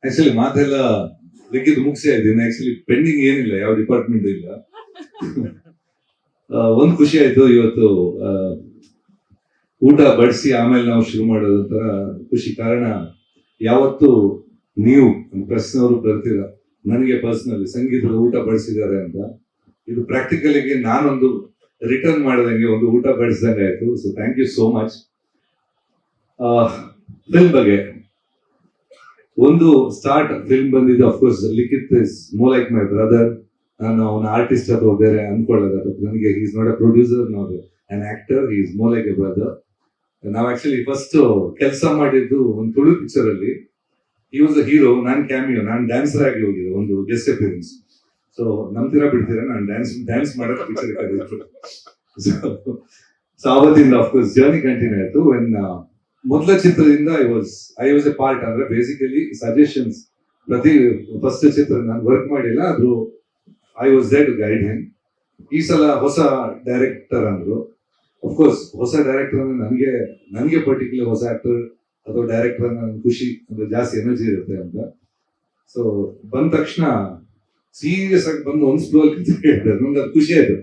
Actually ಮಾತೆಲ್ಲ ಲಿಖಿತ್ ಮುಗಿಸಿ ಇದ್ದೀನಿ. ಆಕ್ಚುಲಿ ಪೆಂಡಿಂಗ್ ಏನಿಲ್ಲ, ಯಾವ ಡಿಪಾರ್ಟ್ಮೆಂಟ್ ಇಲ್ಲ. ಒಂದ್ ಖುಷಿ ಆಯ್ತು ಇವತ್ತು ಊಟ ಬಡಿಸಿ ಆಮೇಲೆ ನಾವು ಶುರು ಮಾಡೋದಂತರ ಖುಷಿ. ಕಾರಣ ಯಾವತ್ತು ನೀವು ಪ್ರೆಸ್ನವರು ಬರ್ತೀರ, ನನಗೆ ಪರ್ಸನಲಿ ಸಂಗೀತದ ಊಟ ಬಡಿಸಿದ್ದಾರೆ ಅಂತ, ಇದು ಪ್ರಾಕ್ಟಿಕಲಿಗೆ ನಾನೊಂದು ರಿಟರ್ನ್ ಮಾಡಿದಂಗೆ ಒಂದು ಊಟ ಬಡಿಸಿದಂಗೆ ಆಯ್ತು. So thank you so much. Film ಬಗ್ಗೆ ಒಂದು ಸ್ಟಾರ್ಟ್ ಫಿಲ್ಮ್ ಬಂದಿದ್ದು, of course Likhith is more like my brother. ನಾನು ಅವನ ಆರ್ಟಿಸ್ಟ್ ಅಥವಾ ಬೇರೆ ಅನ್ಕೊಳ್ಳೋದು, ನನಗೆ is not a producer, not an actor, is more like a brother. ನಾವು ಆಕ್ಚುಲಿ ಫಸ್ಟ್ ಕೆಲಸ ಮಾಡಿದ್ದು ಒಂದು ತುಳು ಪಿಕ್ಚರ್ ಅಲ್ಲಿ. ಈ ವಾಸ್ ಅ ಹೀರೋ, ನಾನು ಕ್ಯಾಮಿಯೋ, ನಾನು ಡ್ಯಾನ್ಸರ್ ಆಗಿ ಹೋಗಿದ್ದೆ, ಒಂದು ಗೆಸ್ಟ್ ಅಪಿಯರೆನ್ಸ್. ಸೊ ನಂಬ್ತೀರಾ ಬಿಡ್ತೀರಾ, ನಾನು ಡ್ಯಾನ್ಸ್ ಮಾಡೋದು ಪಿಕ್ಚರ್ ಕರೆದಿತ್ತು. ಸೊ ಆವತ್ತಿಂದ ಅಫ್ಕೋರ್ಸ್ ಜರ್ನಿ ಕಂಟಿನ್ಯೂ ಆಯ್ತು. ವೆನ್ ಮೊದಲ ಚಿತ್ರದಿಂದ ಐ ವಾಸ್ ಎ ಪಾರ್ಟ್, ಅಂದ್ರೆ ಬೇಸಿಕಲಿ ಸಜೆಷನ್ಸ್. ಪ್ರತಿ ಫಸ್ಟ್ ಚಿತ್ರ ನಾನು ವರ್ಕ್ ಮಾಡಿಲ್ಲ, ಅದು I was there to guide him. ಈ ಸಲ ಹೊಸ ಡೈರೆಕ್ಟರ್ ಅಂದ್ರು. ಅಫ್ಕೋರ್ಸ್ ಹೊಸ ಡೈರೆಕ್ಟರ್ ಅಂದ್ರೆ ನನಗೆ ಪರ್ಟಿಕ್ಯುಲರ್ ಹೊಸ ಆಕ್ಟರ್ ಅಥವಾ ಡೈರೆಕ್ಟರ್ ಅಂದ್ರೆ ಖುಷಿ, ಅಂದ್ರೆ ಜಾಸ್ತಿ ಎನರ್ಜಿ ಇರುತ್ತೆ ಅಂತ. ಸೊ ಬಂದ ತಕ್ಷಣ ಸೀರಿಯಸ್ ಆಗಿ ಬಂದು ಒಂದು ಫ್ಲೋ ಅಲ್ಲಿ ಹೇಳ್ತಾರೆ, ನಮ್ಗೆ ಅದು ಖುಷಿ ಆಯ್ತು.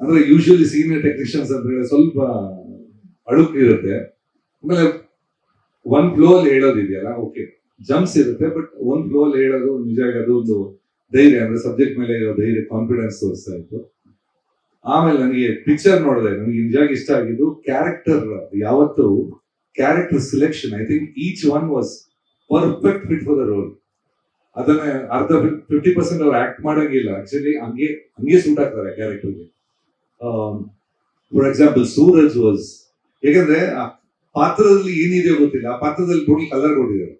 ಅಂದ್ರೆ ಯೂಶುವಲಿ ಸೀನಿಯರ್ ಟೆಕ್ನಿಷಿಯನ್ಸ್ ಅಂದ್ರೆ ಸ್ವಲ್ಪ ಅಳುಕು ಇರುತ್ತೆ, ಆಮೇಲೆ ಒಂದ್ ಫ್ಲೋ ಅಲ್ಲಿ ಹೇಳೋದಿದೆಯಲ್ಲ, ಓಕೆ ಜಂಪ್ಸ್ ಇರುತ್ತೆ, ಬಟ್ ಒಂದ್ ಫ್ಲೋ ಅಲ್ಲಿ ಹೇಳೋದು ನಿಜವಾಗಿ ಅದು ಒಂದು ಧೈರ್ಯ, ಅಂದ್ರೆ ಸಬ್ಜೆಕ್ಟ್ ಮೇಲೆ ಇರೋ ಧೈರ್ಯ, ಕಾನ್ಫಿಡೆನ್ಸ್ ತೋರಿಸ್ತಾ ಇತ್ತು. ಆಮೇಲೆ ನನಗೆ ಪಿಕ್ಚರ್ ನೋಡಿದೆ, ನನಗೆ ನಿಜವಾಗಿ ಇಷ್ಟ ಆಗಿದ್ದು ಕ್ಯಾರೆಕ್ಟರ್. ಯಾವತ್ತು character selection, I think each one was perfect fit for the role. ಅದನ್ನ ಅರ್ಧ 50% ಅವ್ರು ಆಕ್ಟ್ ಮಾಡಂಗಿಲ್ಲ, ಆಕ್ಚುಲಿ ಹಂಗೆ ಸೂಟ್ ಆಗ್ತಾರೆ ಕ್ಯಾರೆಕ್ಟರ್ಗೆ. ಫಾರ್ ಎಕ್ಸಾಂಪಲ್ ಸೂರಜ್ ವಾಸ್, ಯಾಕಂದ್ರೆ ಪಾತ್ರದಲ್ಲಿ ಏನಿದೆಯೋ ಗೊತ್ತಿಲ್ಲ, ಆ ಪಾತ್ರದಲ್ಲಿ ಟೋಟಲ್ ಕಲರ್ ಕೊಟ್ಟಿದ್ದಾರೆ.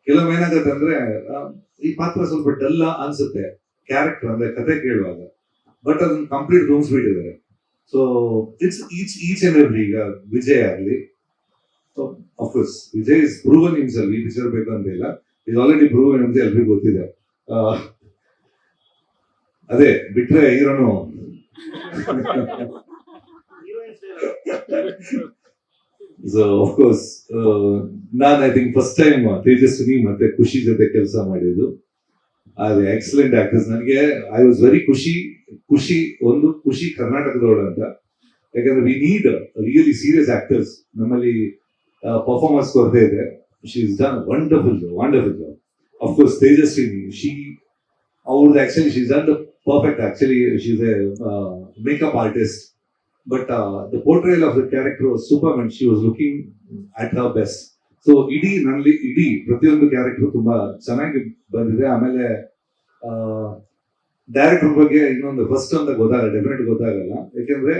ಕೆಲವೊಮ್ಮೆ ಏನಾಗುತ್ತೆ ಅಂದ್ರೆ ಈ ಪಾತ್ರ ಸ್ವಲ್ಪ ಡಲ್ ಅನ್ಸುತ್ತೆ ಕ್ಯಾರೆಕ್ಟರ್, ಅಂದ್ರೆ ಕತೆ ಕೇಳುವಾಗ, ಬಟ್ ಅದನ್ನ ಕಂಪ್ಲೀಟ್ ರೂಮ್ಸ್ ಬಿಟ್ಟಿದ್ದಾರೆ. So it's each and every. ಈಗ ವಿಜಯ್ ಆಗಲಿ, of course Vijay is proven himself. ಈ ಪಿಕ್ಚರ್ ಬೇಕು ಅಂತ ಇಲ್ಲ, ಇಸ್ ಆಲ್ರೆಡಿ ಪ್ರೂವನ್ ಅಂತ ಎಲ್ರಿಗೂ ಗೊತ್ತಿದೆ. ಅದೇ ಬಿಟ್ರೆ ಹೀರೋನು ಸೊ ಅಫ್ಕೋರ್ಸ್ ನಾನು I think first time Tejaswini ಮತ್ತೆ ಖುಷಿ ಜೊತೆ ಕೆಲಸ ಮಾಡಿದ್ದು. ಅದೇ ಎಕ್ಸಲೆಂಟ್ ಆಕ್ಟರ್ಸ್. ನನಗೆ ಐ ವಾಸ್ ವೆರಿ ಖುಷಿ ಕರ್ನಾಟಕದವಳು ಅಂತ. ಯಾಕಂದ್ರೆ we need really serious actors. ನಮ್ಮಲ್ಲಿ ಪರ್ಫಾರ್ಮೆನ್ಸ್ ಕೊರತೆ ಇದೆ. She is done wonderful job. Of course Tejaswini, ಅವ್ರದ್ದು actually she is done the perfect. Actually she is a makeup artist, but the portrayal of the character was super and she was looking at her best. So ಇಡೀ ಪ್ರತಿಯೊಂದು character ತುಂಬಾ ಚೆನ್ನಾಗಿ ಬಂದಿದೆ. ಆಮೇಲೆ director ಬಗ್ಗೆ ಇನ್ನೊಂದು first ಅಂತ definite ಗೊತ್ತಾಗಲ್ಲ, ಯಾಕೆಂದ್ರೆ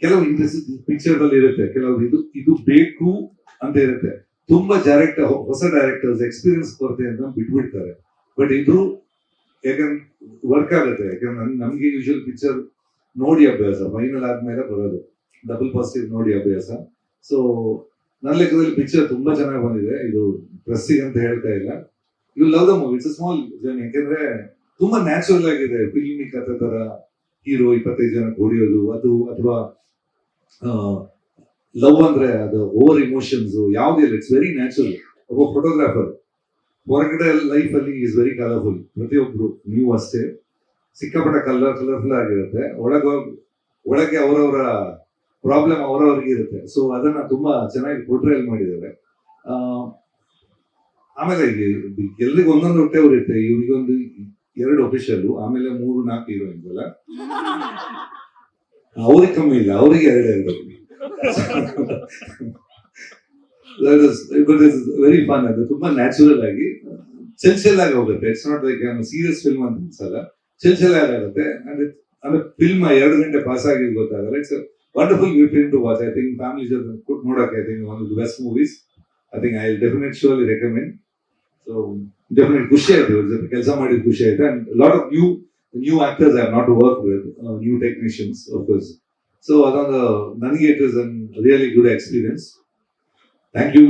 ಕೆಲವು ಇಂಟ್ರೆಸ್ಟ್ ಪಿಕ್ಚರ್ ಅಲ್ಲಿ ಇರುತ್ತೆ, ಕೆಲವು ಇದು ಬೇಕು ಅಂತ ಇರುತ್ತೆ. ತುಂಬಾ ಹೊಸ ಡೈರೆಕ್ಟರ್ಸ್ ಎಕ್ಸ್ಪೀರಿಯನ್ಸ್ ಕೊರತೆ ಅಂತ ಬಿಟ್ಬಿಡ್ತಾರೆ, ಬಟ್ ಇದು ಯಾಕಂದ್ರೆ ವರ್ಕ್ ಆಗುತ್ತೆ. ಯಾಕಂದ್ರೆ ನಮ್ಗೆ ಯೂಶುವಲ್ ಪಿಕ್ಚರ್ ನೋಡಿ ಅಭ್ಯಾಸ, ಫೈನಲ್ ಆದ್ಮೇಲೆ ಬರೋದು, ಡಬಲ್ ಪಾಸಿಟಿವ್ ನೋಡಿ ಅಭ್ಯಾಸ. ಸೊ ನನ್ನ ಲೆಕ್ಕದಲ್ಲಿ ಪಿಕ್ಚರ್ ತುಂಬಾ ಚೆನ್ನಾಗಿ ಬಂದಿದೆ. ಇದು ಪ್ರೆಸ್ಸಿಗೆ ಅಂತ ಹೇಳ್ತಾ ಇಲ್ಲ, you love the movie, it's a small journey. ಯಾಕೆಂದ್ರೆ ತುಂಬಾ ನ್ಯಾಚುರಲ್ ಆಗಿದೆ. ಫಿಲ್ಮಿ ಕಥೆ ತರ ಹೀರೋ 25 ಜನ ಹೊಡಿಯೋದು, ಅದು ಅಥವಾ ಲವ್ ಅಂದ್ರೆ ಅದು ಓವರ್ ಇಮೋಷನ್ಸ್ ಯಾವುದಿಲ್ಲ, ಇಟ್ಸ್ ವೆರಿ ನ್ಯಾಚುರಲ್. ಒಬ್ಬ ಫೋಟೋಗ್ರಾಫರ್ ಹೊರಗಡೆ ಲೈಫ್ ಅಲ್ಲಿ ಈಸ್ ವೆರಿ ಕಲರ್ಫುಲ್. ಪ್ರತಿಯೊಬ್ರು, ನೀವು ಅಷ್ಟೇ, ಸಿಕ್ಕಾಪಟ್ಟ ಕಲರ್ಫುಲ್ ಆಗಿರುತ್ತೆ. ಒಳಗೆ ಅವರವರ ಪ್ರಾಬ್ಲಮ್ ಅವರವ್ರಿಗೆ ಇರುತ್ತೆ. ಸೊ ಅದನ್ನ ತುಂಬಾ ಚೆನ್ನಾಗಿ ಪೋರ್ಟ್ರೇಲ್ ಮಾಡಿದ್ದಾರೆ. ಆಮೇಲೆ ಎಲ್ರಿಗೂ ಒಂದೊಂದು ಹೊಟ್ಟೆ ಉರಿಯುತ್ತೆ. ಇವ್ರಿಗೊಂದು 2 ಅಫಿಷಿಯಲ್, ಆಮೇಲೆ 3-4 ಹೀರೋಯಿನ್ಸ್ ಅಲ್ಲ, ಅವ್ರಿಗೆ ಕಮ್ಮಿ ಇಲ್ಲ, ಅವರಿಗೆ 2 ವೆರಿ ಫನ್. ಅದು ತುಂಬಾ ನ್ಯಾಚುರಲ್ ಆಗಿ ಚೆಲ್ ಆಗಿ ಹೋಗುತ್ತೆ. It's not like serious film ಅಂತ ಅನ್ಸಲ್ಲ, ಚೆಲ್ ಆಗುತ್ತೆ. ಅಂದ್ರೆ ಫಿಲ್ಮ್ 2 ಗಂಟೆ ಪಾಸ್ ಆಗಿದ್ ಗೊತ್ತಾಗಲ್ಲ. It's wonderful film to watch. I think family ಜೊತೆ ನೋಡಕ್ಕೆ, I think one of the best movies. I think I definite surely recommend. So definite ಖುಷಿ ಆಯ್ತು ಇವ್ರ ಜೊತೆ ಕೆಲಸ ಮಾಡಿದ ಖುಷಿ ಆಯ್ತು. And lot of new actors I have not work with, new technicians of course. So ಅದೊಂದು ನನಗೆ it is an really good experience. Thank you.